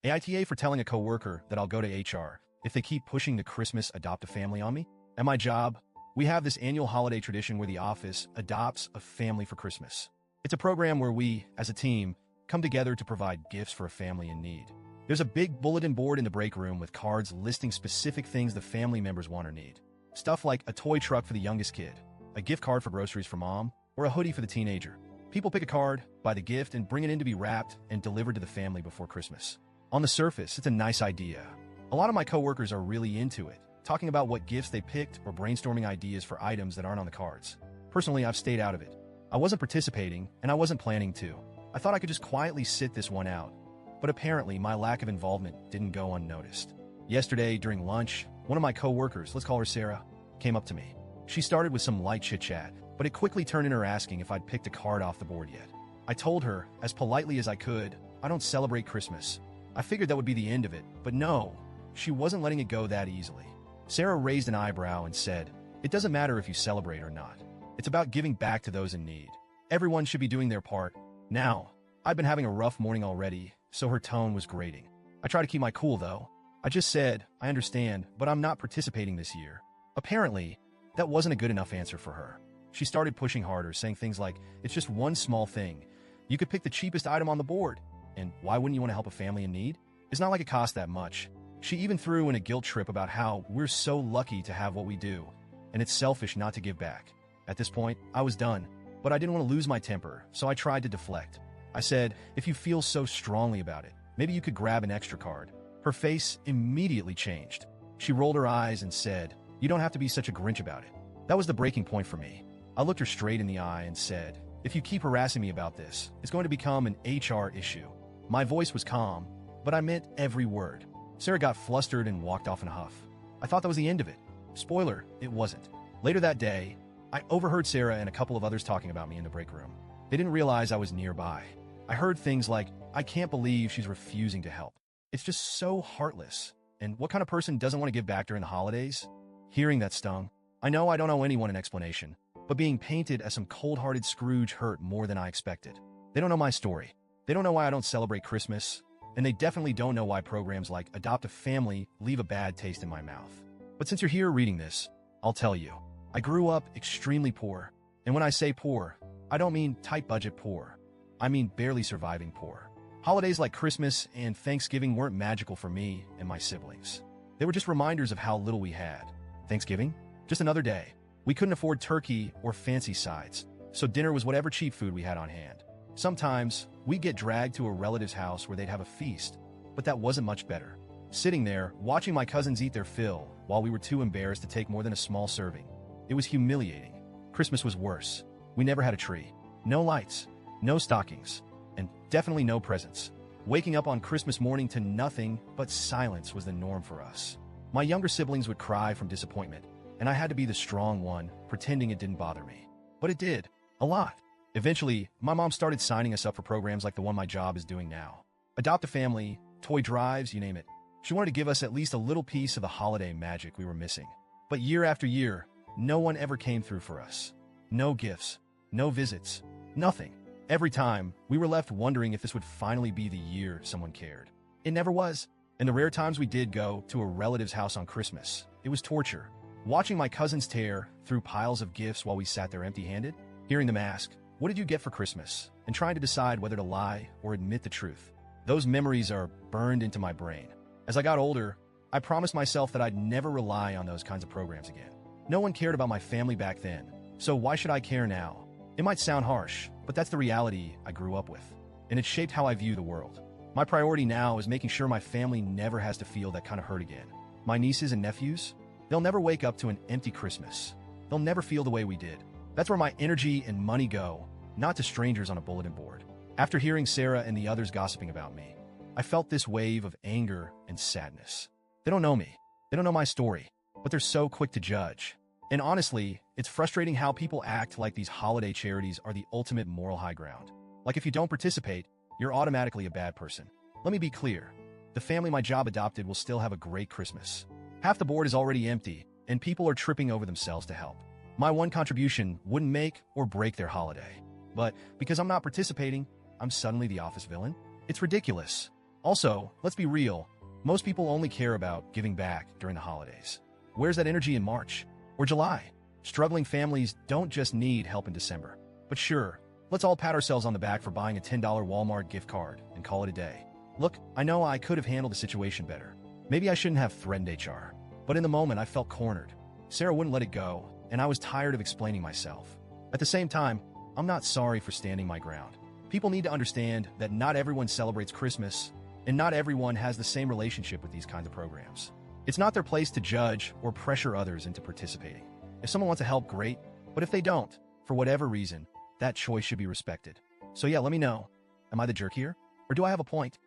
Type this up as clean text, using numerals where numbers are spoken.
AITA for telling a coworker that I'll go to HR if they keep pushing the Christmas adopt a family on me. At my job, we have this annual holiday tradition where the office adopts a family for Christmas. It's a program where we, as a team, come together to provide gifts for a family in need. There's a big bulletin board in the break room with cards listing specific things the family members want or need. Stuff like a toy truck for the youngest kid, a gift card for groceries for mom, or a hoodie for the teenager. People pick a card, buy the gift, and bring it in to be wrapped and delivered to the family before Christmas. On the surface, it's a nice idea. A lot of my coworkers are really into it, talking about what gifts they picked or brainstorming ideas for items that aren't on the cards. Personally, I've stayed out of it. I wasn't participating, and I wasn't planning to. I thought I could just quietly sit this one out. But apparently, my lack of involvement didn't go unnoticed. Yesterday, during lunch, one of my coworkers, let's call her Sarah, came up to me. She started with some light chit-chat, but it quickly turned into her asking if I'd picked a card off the board yet. I told her, as politely as I could, I don't celebrate Christmas. I figured that would be the end of it, but no, she wasn't letting it go that easily. Sarah raised an eyebrow and said, "It doesn't matter if you celebrate or not. It's about giving back to those in need. Everyone should be doing their part." Now, I'd been having a rough morning already, so her tone was grating. I tried to keep my cool, though. I just said, "I understand, but I'm not participating this year." Apparently, that wasn't a good enough answer for her. She started pushing harder, saying things like, "It's just one small thing. You could pick the cheapest item on the board. And why wouldn't you want to help a family in need? It's not like it costs that much." She even threw in a guilt trip about how we're so lucky to have what we do, and it's selfish not to give back. At this point, I was done, but I didn't want to lose my temper, so I tried to deflect. I said, "If you feel so strongly about it, maybe you could grab an extra card." Her face immediately changed. She rolled her eyes and said, "You don't have to be such a Grinch about it." That was the breaking point for me. I looked her straight in the eye and said, "If you keep harassing me about this, it's going to become an HR issue." My voice was calm, but I meant every word. Sarah got flustered and walked off in a huff. I thought that was the end of it. Spoiler, it wasn't. Later that day, I overheard Sarah and a couple of others talking about me in the break room. They didn't realize I was nearby. I heard things like, "I can't believe she's refusing to help. It's just so heartless. And what kind of person doesn't want to give back during the holidays?" Hearing that stung. I know I don't owe anyone an explanation, but being painted as some cold-hearted Scrooge hurt more than I expected. They don't know my story. They don't know why I don't celebrate Christmas, and they definitely don't know why programs like Adopt a Family leave a bad taste in my mouth. But since you're here reading this, I'll tell you. I grew up extremely poor, and when I say poor, I don't mean tight budget poor. I mean barely surviving poor. Holidays like Christmas and Thanksgiving weren't magical for me and my siblings. They were just reminders of how little we had. Thanksgiving? Just another day. We couldn't afford turkey or fancy sides, so dinner was whatever cheap food we had on hand. Sometimes, we'd get dragged to a relative's house where they'd have a feast, but that wasn't much better. Sitting there, watching my cousins eat their fill while we were too embarrassed to take more than a small serving. It was humiliating. Christmas was worse. We never had a tree. No lights. No stockings. And definitely no presents. Waking up on Christmas morning to nothing but silence was the norm for us. My younger siblings would cry from disappointment, and I had to be the strong one, pretending it didn't bother me. But it did. A lot. Eventually, my mom started signing us up for programs like the one my job is doing now. Adopt a Family, toy drives, you name it. She wanted to give us at least a little piece of the holiday magic we were missing. But year after year, no one ever came through for us. No gifts, no visits, nothing. Every time, we were left wondering if this would finally be the year someone cared. It never was. And the rare times we did go to a relative's house on Christmas, it was torture. Watching my cousins tear through piles of gifts while we sat there empty-handed, hearing them ask, "What did you get for Christmas?" and trying to decide whether to lie or admit the truth. Those memories are burned into my brain. As I got older, I promised myself that I'd never rely on those kinds of programs again. No one cared about my family back then, so why should I care now? It might sound harsh, but that's the reality I grew up with, and it shaped how I view the world. My priority now is making sure my family never has to feel that kind of hurt again. My nieces and nephews, they'll never wake up to an empty Christmas. They'll never feel the way we did. That's where my energy and money go, not to strangers on a bulletin board. After hearing Sarah and the others gossiping about me, I felt this wave of anger and sadness. They don't know me. They don't know my story, but they're so quick to judge. And honestly, it's frustrating how people act like these holiday charities are the ultimate moral high ground. Like if you don't participate, you're automatically a bad person. Let me be clear. The family my job adopted will still have a great Christmas. Half the board is already empty, and people are tripping over themselves to help. My one contribution wouldn't make or break their holiday. But because I'm not participating, I'm suddenly the office villain? It's ridiculous. Also, let's be real, most people only care about giving back during the holidays. Where's that energy in March or July? Struggling families don't just need help in December. But sure, let's all pat ourselves on the back for buying a $10 Walmart gift card and call it a day. Look, I know I could have handled the situation better. Maybe I shouldn't have threatened HR. But in the moment, I felt cornered. Sarah wouldn't let it go, and I was tired of explaining myself. At the same time, I'm not sorry for standing my ground. People need to understand that not everyone celebrates Christmas, and not everyone has the same relationship with these kinds of programs. It's not their place to judge or pressure others into participating. If someone wants to help, great, but if they don't, for whatever reason, that choice should be respected. So yeah, let me know. Am I the jerk here? Or do I have a point?